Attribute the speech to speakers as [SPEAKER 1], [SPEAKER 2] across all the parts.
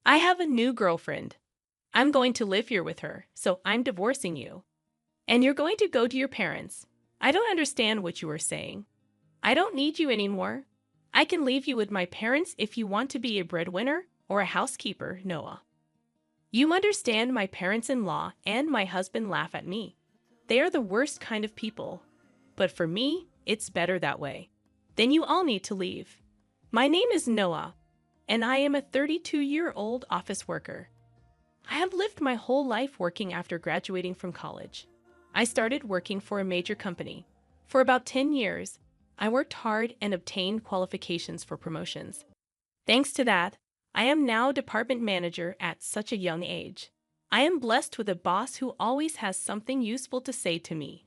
[SPEAKER 1] I have a new girlfriend. I'm going to live here with her, so I'm divorcing you. And you're going to go to your parents. I don't understand what you are saying. I don't need you anymore. I can leave you with my parents if you want to be a breadwinner or a housekeeper, Noah. You understand my parents-in-law and my husband laugh at me. They are the worst kind of people. But for me, it's better that way. Then you all need to leave. My name is Noah, and I am a 32-year-old office worker. I have lived my whole life working after graduating from college. I started working for a major company. For about 10 years, I worked hard and obtained qualifications for promotions. Thanks to that, I am now department manager at such a young age. I am blessed with a boss who always has something useful to say to me.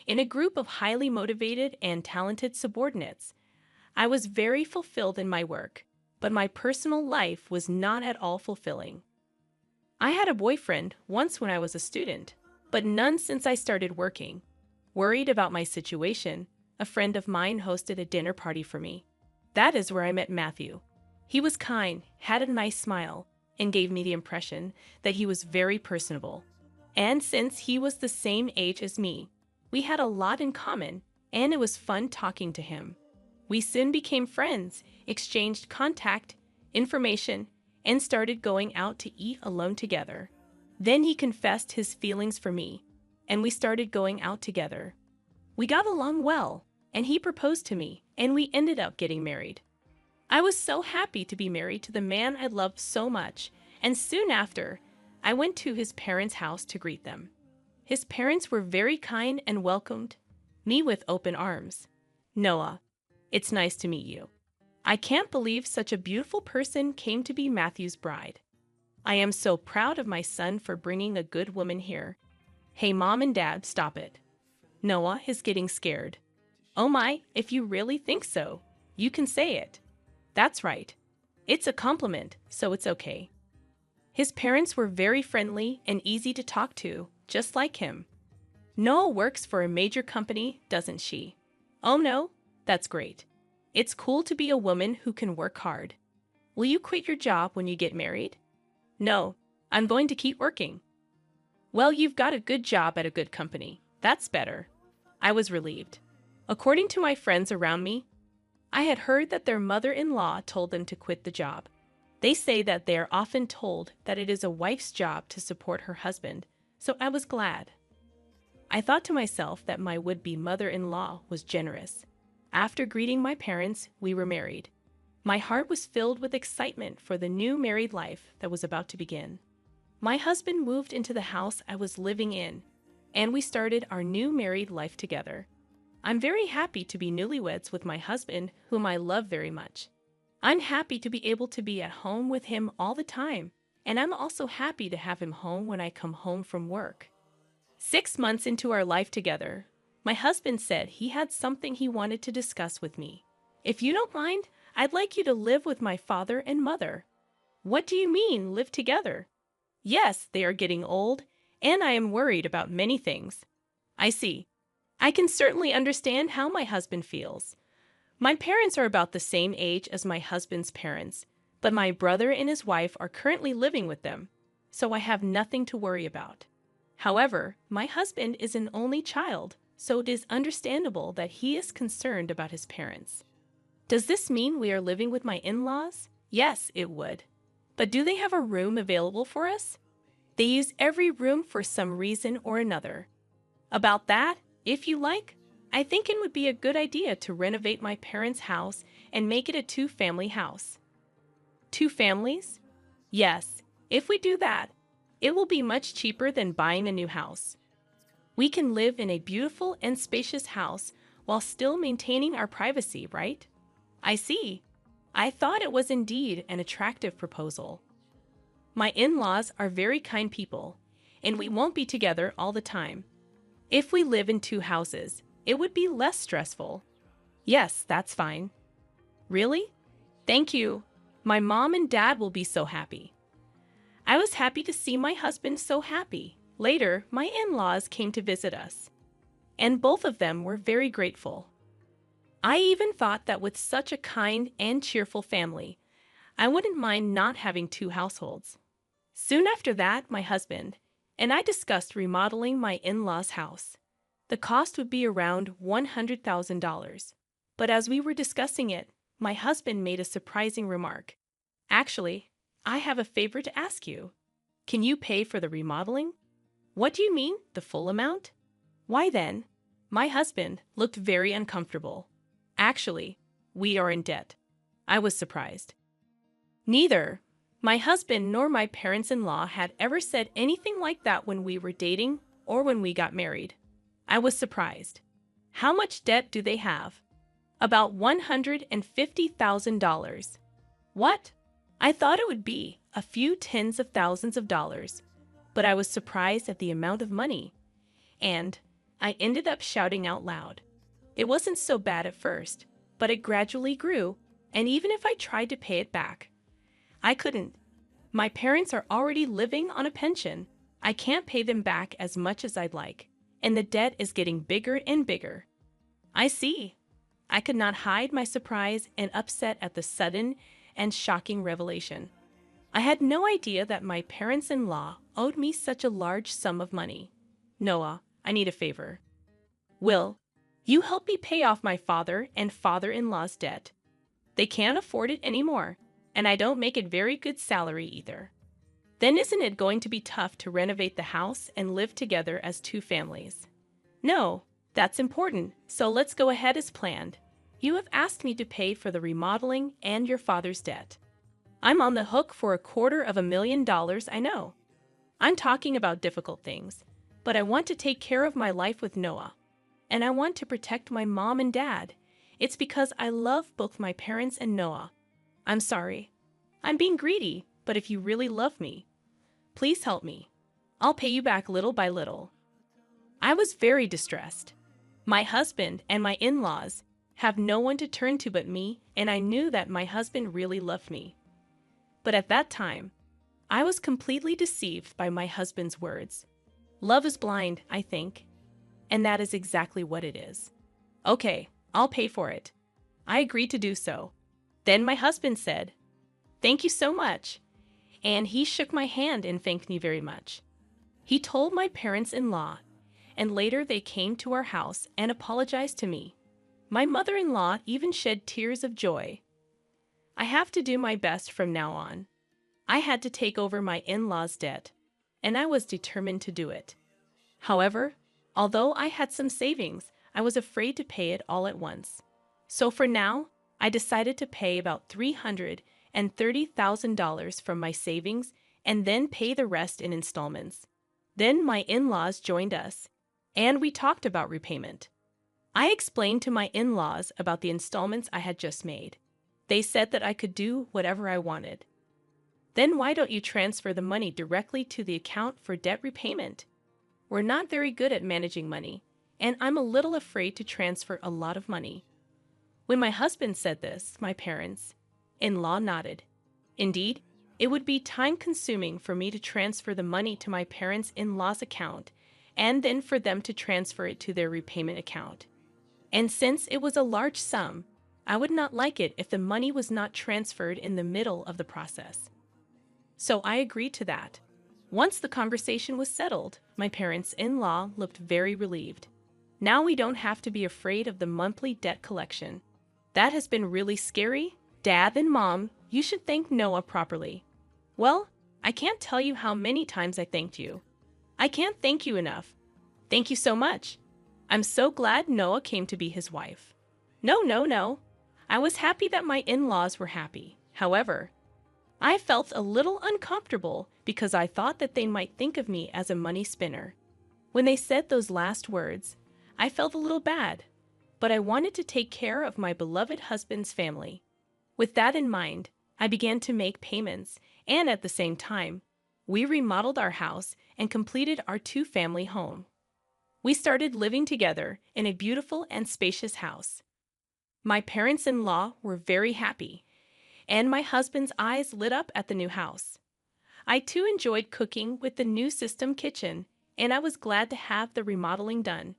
[SPEAKER 1] In a group of highly motivated and talented subordinates, I was very fulfilled in my work, but my personal life was not at all fulfilling. I had a boyfriend once when I was a student, but none since I started working. Worried about my situation, a friend of mine hosted a dinner party for me. That is where I met Matthew. He was kind, had a nice smile, and gave me the impression that he was very personable. And since he was the same age as me, we had a lot in common, and it was fun talking to him. We soon became friends, exchanged contact, information, and started going out to eat alone together. Then he confessed his feelings for me, and we started going out together. We got along well, and he proposed to me, and we ended up getting married. I was so happy to be married to the man I loved so much, and soon after, I went to his parents' house to greet them. His parents were very kind and welcomed me with open arms. Noah, it's nice to meet you. I can't believe such a beautiful person came to be Matthew's bride. I am so proud of my son for bringing a good woman here. Hey, Mom and Dad, stop it. Noah is getting scared. Oh my, if you really think so, you can say it. That's right. It's a compliment, so it's okay. His parents were very friendly and easy to talk to, just like him. Noah works for a major company, doesn't she? Oh no, that's great. It's cool to be a woman who can work hard. Will you quit your job when you get married? No, I'm going to keep working. Well, you've got a good job at a good company. That's better. I was relieved. According to my friends around me, I had heard that their mother-in-law told them to quit the job. They say that they are often told that it is a wife's job to support her husband, so I was glad. I thought to myself that my would-be mother-in-law was generous. After greeting my parents, we were married. My heart was filled with excitement for the new married life that was about to begin. My husband moved into the house I was living in, and we started our new married life together. I'm very happy to be newlyweds with my husband, whom I love very much. I'm happy to be able to be at home with him all the time, and I'm also happy to have him home when I come home from work. 6 months into our life together, my husband said he had something he wanted to discuss with me. If you don't mind, I'd like you to live with my father and mother. What do you mean, live together? Yes, they are getting old, and I am worried about many things. I see. I can certainly understand how my husband feels. My parents are about the same age as my husband's parents, but my brother and his wife are currently living with them, so I have nothing to worry about. However, my husband is an only child, so it is understandable that he is concerned about his parents. Does this mean we are living with my in-laws? Yes, it would. But do they have a room available for us? They use every room for some reason or another. About that, if you like, I think it would be a good idea to renovate my parents' house and make it a two-family house. 2 families? Yes, if we do that, it will be much cheaper than buying a new house. We can live in a beautiful and spacious house while still maintaining our privacy, right? I see. I thought it was indeed an attractive proposal. My in-laws are very kind people, and we won't be together all the time. If we live in 2 houses, it would be less stressful. Yes, that's fine. Really? Thank you. My mom and dad will be so happy. I was happy to see my husband so happy. Later, my in-laws came to visit us, and both of them were very grateful. I even thought that with such a kind and cheerful family, I wouldn't mind not having two households. Soon after that, my husband and I discussed remodeling my in-laws' house. The cost would be around $100,000. But as we were discussing it, my husband made a surprising remark. Actually, I have a favor to ask you. Can you pay for the remodeling? What do you mean, the full amount? Why then, my husband looked very uncomfortable. Actually, we are in debt. I was surprised. Neither my husband nor my parents-in-law had ever said anything like that when we were dating or when we got married. I was surprised. How much debt do they have? About $150,000. What? I thought it would be a few tens of thousands of dollars, but I was surprised at the amount of money. And I ended up shouting out loud. It wasn't so bad at first, but it gradually grew, and even if I tried to pay it back, I couldn't. My parents are already living on a pension. I can't pay them back as much as I'd like, and the debt is getting bigger and bigger. I see. I could not hide my surprise and upset at the sudden and shocking revelation. I had no idea that my parents-in-law owed me such a large sum of money. Noah, I need a favor. Will you help me pay off my father and father-in-law's debt? They can't afford it anymore, and I don't make a very good salary either. Then isn't it going to be tough to renovate the house and live together as two families? No, that's important, so let's go ahead as planned. You have asked me to pay for the remodeling and your father's debt. I'm on the hook for $250,000, I know. I'm talking about difficult things, but I want to take care of my life with Noah, and I want to protect my mom and dad. It's because I love both my parents and Noah. I'm sorry. I'm being greedy, but if you really love me, please help me. I'll pay you back little by little. I was very distressed. My husband and my in-laws have no one to turn to but me, and I knew that my husband really loved me. But at that time, I was completely deceived by my husband's words. Love is blind, I think, and that is exactly what it is. Okay, I'll pay for it. I agreed to do so. Then my husband said, "Thank you so much," and he shook my hand and thanked me very much. He told my parents-in-law, and later they came to our house and apologized to me. My mother-in-law even shed tears of joy. I have to do my best from now on. I had to take over my in-laws' debt, and I was determined to do it. However, although I had some savings, I was afraid to pay it all at once. So for now, I decided to pay about $330,000 from my savings and then pay the rest in installments. Then my in-laws joined us, and we talked about repayment. I explained to my in-laws about the installments I had just made. They said that I could do whatever I wanted. Then why don't you transfer the money directly to the account for debt repayment? We're not very good at managing money, and I'm a little afraid to transfer a lot of money. When my husband said this, my parents-in-law nodded. Indeed, it would be time-consuming for me to transfer the money to my parents-in-law's account and then for them to transfer it to their repayment account. And since it was a large sum, I would not like it if the money was not transferred in the middle of the process. So I agreed to that. Once the conversation was settled, my parents-in-law looked very relieved. Now we don't have to be afraid of the monthly debt collection. That has been really scary. Dad and Mom, you should thank Noah properly. Well, I can't tell you how many times I thanked you. I can't thank you enough. Thank you so much. I'm so glad Noah came to be his wife. No. I was happy that my in-laws were happy. However, I felt a little uncomfortable because I thought that they might think of me as a money spinner. When they said those last words, I felt a little bad, but I wanted to take care of my beloved husband's family. With that in mind, I began to make payments, and at the same time, we remodeled our house and completed our two-family home. We started living together in a beautiful and spacious house. My parents-in-law were very happy, and my husband's eyes lit up at the new house. I too enjoyed cooking with the new system kitchen, and I was glad to have the remodeling done.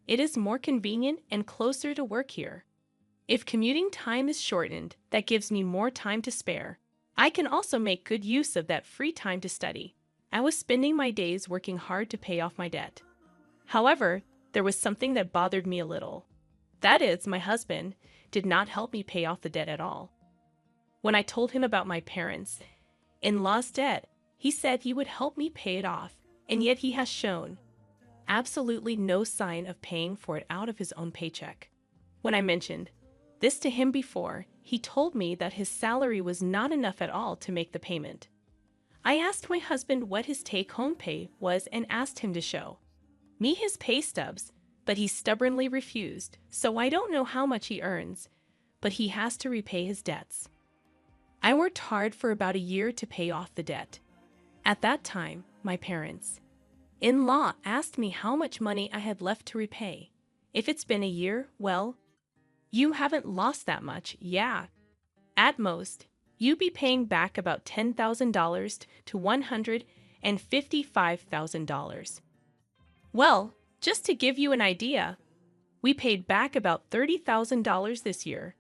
[SPEAKER 1] It is more convenient and closer to work here. If commuting time is shortened, that gives me more time to spare. I can also make good use of that free time to study. I was spending my days working hard to pay off my debt. However, there was something that bothered me a little. That is, my husband did not help me pay off the debt at all. When I told him about my parents' in-laws' debt, he said he would help me pay it off, and yet he has shown absolutely no sign of paying for it out of his own paycheck. When I mentioned this to him before, he told me that his salary was not enough at all to make the payment. I asked my husband what his take-home pay was and asked him to show me his pay stubs, but he stubbornly refused, so I don't know how much he earns, but he has to repay his debts. I worked hard for about a year to pay off the debt. At that time, my parents-in-law asked me how much money I had left to repay. If it's been a year, well, you haven't lost that much, yeah. At most, you be paying back about $10,000 to $155,000. Well, just to give you an idea, we paid back about $30,000 this year,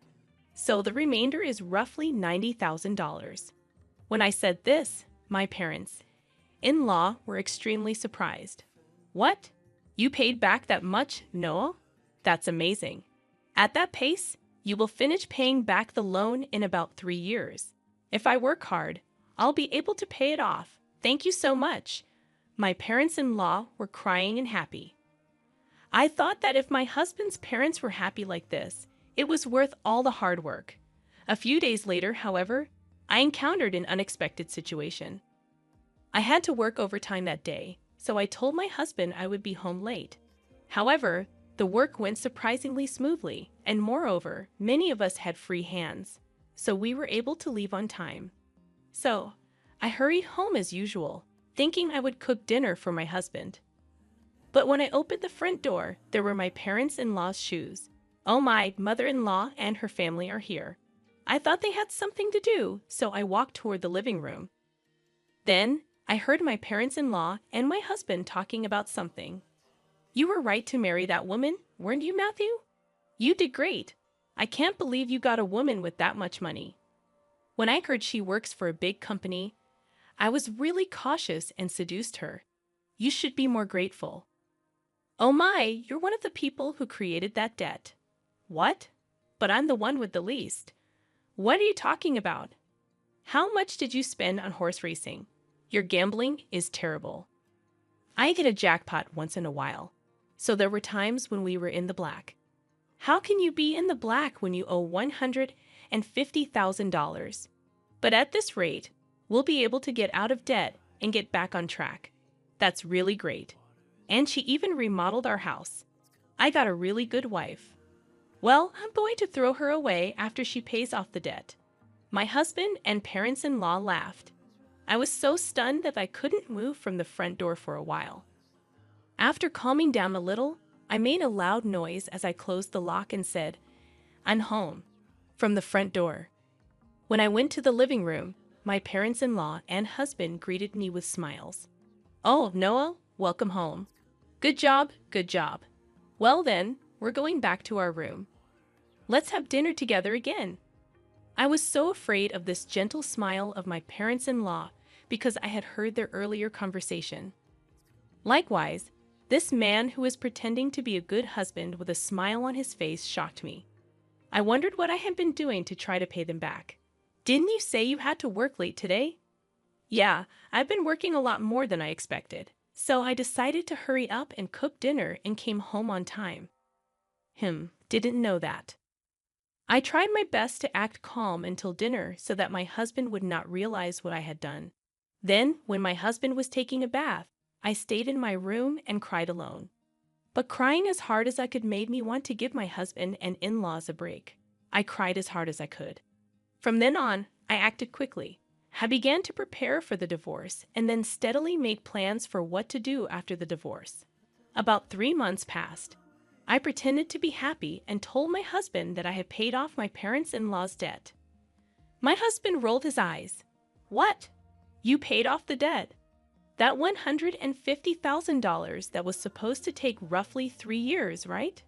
[SPEAKER 1] so the remainder is roughly $90,000. When I said this, my parents-in-law were extremely surprised. What? You paid back that much, Noah? That's amazing. At that pace, you will finish paying back the loan in about 3 years. If I work hard, I'll be able to pay it off. Thank you so much. My parents-in-law were crying and happy. I thought that if my husband's parents were happy like this, it was worth all the hard work. A few days later, however, I encountered an unexpected situation. I had to work overtime that day, so I told my husband I would be home late. However, the work went surprisingly smoothly, and moreover, many of us had free hands, so we were able to leave on time. So, I hurried home as usual, thinking I would cook dinner for my husband. But when I opened the front door, there were my parents-in-law's shoes. Oh, my mother-in-law and her family are here. I thought they had something to do, so I walked toward the living room. Then, I heard my parents-in-law and my husband talking about something. You were right to marry that woman, weren't you, Matthew? You did great. I can't believe you got a woman with that much money. When I heard she works for a big company, I was really cautious and seduced her. You should be more grateful. Oh my, you're one of the people who created that debt. What? But I'm the one with the least. What are you talking about? How much did you spend on horse racing? Your gambling is terrible. I get a jackpot once in a while, so there were times when we were in the black. How can you be in the black when you owe $150,000? But at this rate, we'll be able to get out of debt and get back on track. That's really great. And she even remodeled our house. I got a really good wife. Well, I'm going to throw her away after she pays off the debt. My husband and parents-in-law laughed. I was so stunned that I couldn't move from the front door for a while. After calming down a little, I made a loud noise as I closed the lock and said, "I'm home," from the front door. When I went to the living room, my parents-in-law and husband greeted me with smiles. "Oh, Noah, welcome home. Good job, good job. Well then, we're going back to our room. Let's have dinner together again." I was so afraid of this gentle smile of my parents-in-law because I had heard their earlier conversation. Likewise, this man who was pretending to be a good husband with a smile on his face shocked me. I wondered what I had been doing to try to pay them back. "Didn't you say you had to work late today?" "Yeah, I've been working a lot more than I expected, so I decided to hurry up and cook dinner and came home on time." Didn't know that. I tried my best to act calm until dinner so that my husband would not realize what I had done. Then, when my husband was taking a bath, I stayed in my room and cried alone. But crying as hard as I could made me want to give my husband and in-laws a break. I cried as hard as I could. From then on, I acted quickly. I began to prepare for the divorce and then steadily made plans for what to do after the divorce. About 3 months passed. I pretended to be happy and told my husband that I had paid off my parents-in-law's debt. My husband rolled his eyes. "What? You paid off the debt? That $150,000 that was supposed to take roughly 3 years, right?"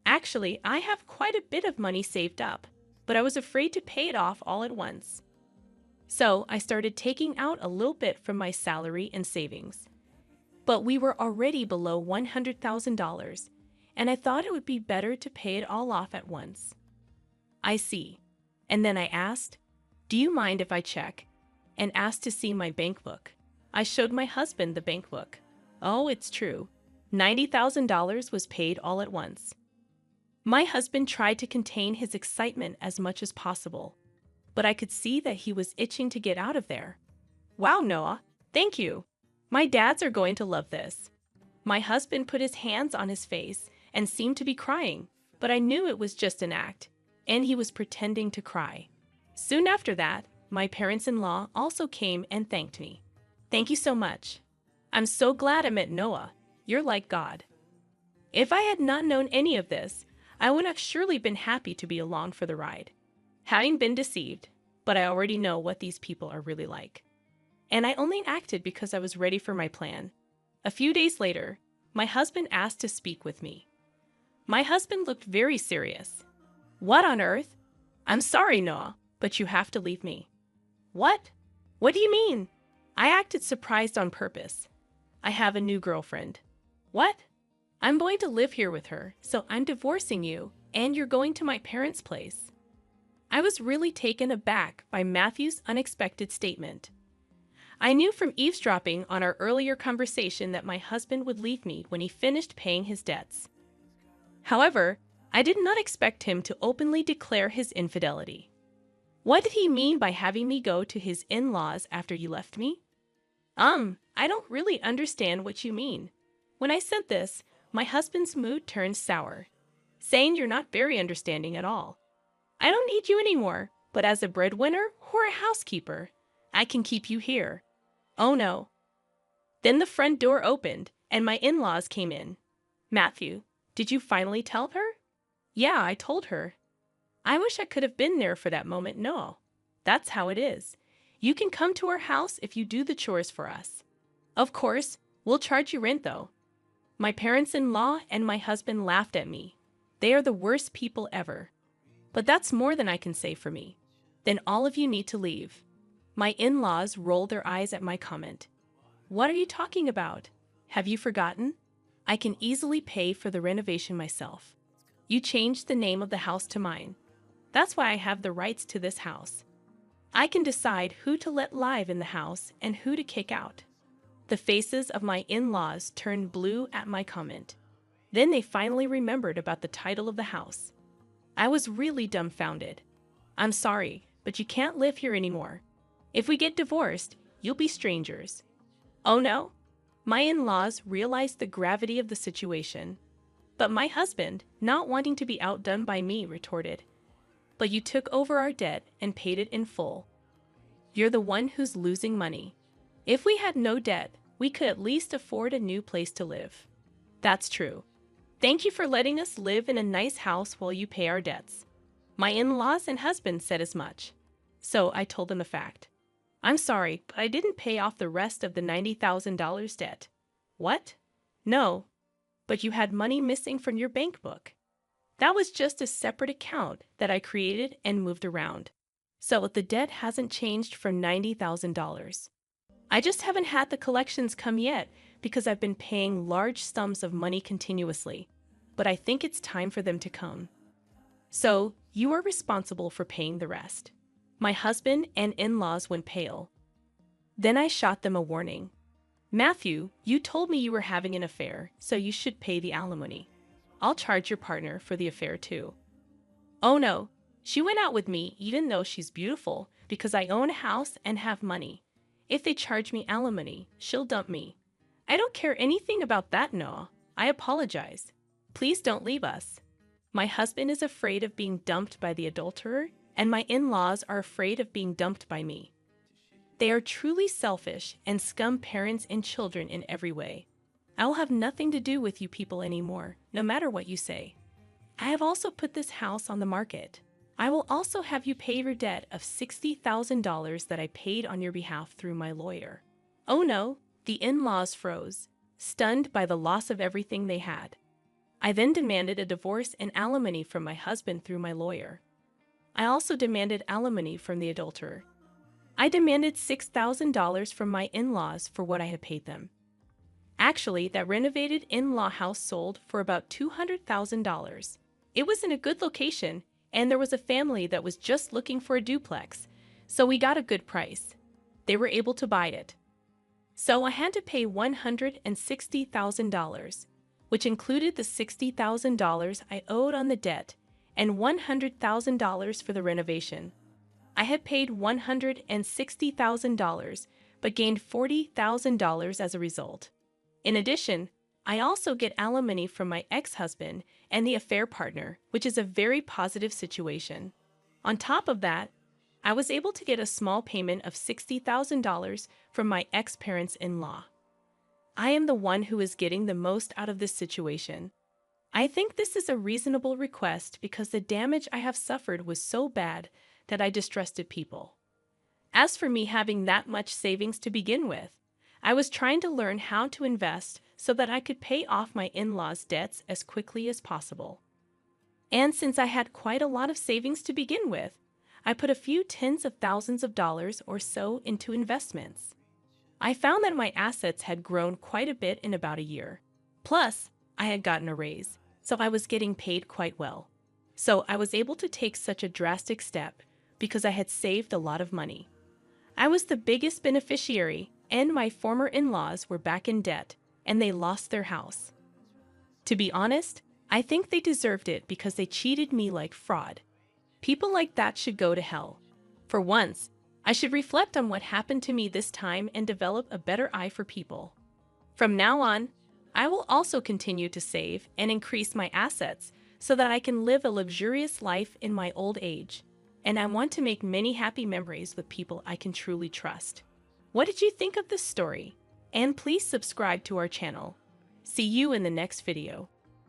[SPEAKER 1] "Actually, I have quite a bit of money saved up, but I was afraid to pay it off all at once." So I started taking out a little bit from my salary and savings. But we were already below $100,000, and I thought it would be better to pay it all off at once. I see. And then I asked, "Do you mind if I check?" and asked to see my bank book. I showed my husband the bank book. Oh, it's true. $90,000 was paid all at once. My husband tried to contain his excitement as much as possible, but I could see that he was itching to get out of there. Wow, Noah, thank you. My dads are going to love this. My husband put his hands on his face and seemed to be crying, but I knew it was just an act, and he was pretending to cry. Soon after that, my parents-in-law also came and thanked me. Thank you so much. I'm so glad I met Noah. You're like God. If I had not known any of this, I would have surely been happy to be along for the ride. Having been deceived, but I already know what these people are really like. And I only acted because I was ready for my plan. A few days later, my husband asked to speak with me. My husband looked very serious. What on earth? I'm sorry, Noah, but you have to leave me. What? What do you mean? I acted surprised on purpose. I have a new girlfriend. What? I'm going to live here with her, so I'm divorcing you, and you're going to my parents' place. I was really taken aback by Matthew's unexpected statement. I knew from eavesdropping on our earlier conversation that my husband would leave me when he finished paying his debts. However, I did not expect him to openly declare his infidelity. What did he mean by having me go to his in-laws after you left me? I don't really understand what you mean. When I said this, my husband's mood turned sour, saying you're not very understanding at all. I don't need you anymore, but as a breadwinner or a housekeeper, I can keep you here. Oh no. Then the front door opened, and my in-laws came in. Matthew, did you finally tell her? Yeah, I told her. I wish I could have been there for that moment. No. That's how it is. You can come to our house if you do the chores for us. Of course, we'll charge you rent though. My parents-in-law and my husband laughed at me. They are the worst people ever. But that's more than I can say for me. Then all of you need to leave. My in-laws rolled their eyes at my comment. What are you talking about? Have you forgotten? I can easily pay for the renovation myself. You changed the name of the house to mine. That's why I have the rights to this house. I can decide who to let live in the house and who to kick out. The faces of my in-laws turned blue at my comment. Then they finally remembered about the title of the house. I was really dumbfounded. I'm sorry, but you can't live here anymore. If we get divorced, you'll be strangers. Oh no? My in-laws realized the gravity of the situation. But my husband, not wanting to be outdone by me, retorted, "But you took over our debt and paid it in full. You're the one who's losing money. If we had no debt, we could at least afford a new place to live." That's true. Thank you for letting us live in a nice house while you pay our debts. My in-laws and husband said as much. So I told them the fact. I'm sorry, but I didn't pay off the rest of the $90,000 debt. What? No. But you had money missing from your bank book. That was just a separate account that I created and moved around. So the debt hasn't changed from $90,000. I just haven't had the collections come yet because I've been paying large sums of money continuously, but I think it's time for them to come. So you are responsible for paying the rest. My husband and in-laws went pale. Then I shot them a warning. Matthew, you told me you were having an affair, so you should pay the alimony. I'll charge your partner for the affair too. Oh no, she went out with me even though she's beautiful because I own a house and have money. If they charge me alimony, she'll dump me. I don't care anything about that, Noah. I apologize. Please don't leave us. My husband is afraid of being dumped by the adulterer, and my in-laws are afraid of being dumped by me. They are truly selfish and scum parents and children in every way. I will have nothing to do with you people anymore, no matter what you say. I have also put this house on the market. I will also have you pay your debt of $60,000 that I paid on your behalf through my lawyer. Oh no, the in-laws froze, stunned by the loss of everything they had. I then demanded a divorce and alimony from my husband through my lawyer. I also demanded alimony from the adulterer. I demanded $6,000 from my in-laws for what I had paid them. Actually, that renovated in-law house sold for about $200,000. It was in a good location, and there was a family that was just looking for a duplex, so we got a good price. They were able to buy it. So I had to pay $160,000, which included the $60,000 I owed on the debt and $100,000 for the renovation. I had paid $160,000, but gained $40,000 as a result. In addition, I also get alimony from my ex-husband and the affair partner, which is a very positive situation. On top of that, I was able to get a small payment of $60,000 from my ex-parents-in-law. I am the one who is getting the most out of this situation. I think this is a reasonable request because the damage I have suffered was so bad that I distrusted people. As for me having that much savings to begin with, I was trying to learn how to invest so that I could pay off my in-laws' debts as quickly as possible. And since I had quite a lot of savings to begin with, I put a few tens of thousands of dollars or so into investments. I found that my assets had grown quite a bit in about a year. Plus, I had gotten a raise, so I was getting paid quite well. So I was able to take such a drastic step because I had saved a lot of money. I was the biggest beneficiary, and my former in-laws were back in debt, and they lost their house. To be honest, I think they deserved it because they cheated me like fraud. People like that should go to hell. For once, I should reflect on what happened to me this time and develop a better eye for people. From now on, I will also continue to save and increase my assets so that I can live a luxurious life in my old age. And I want to make many happy memories with people I can truly trust. What did you think of this story? And please subscribe to our channel. See you in the next video.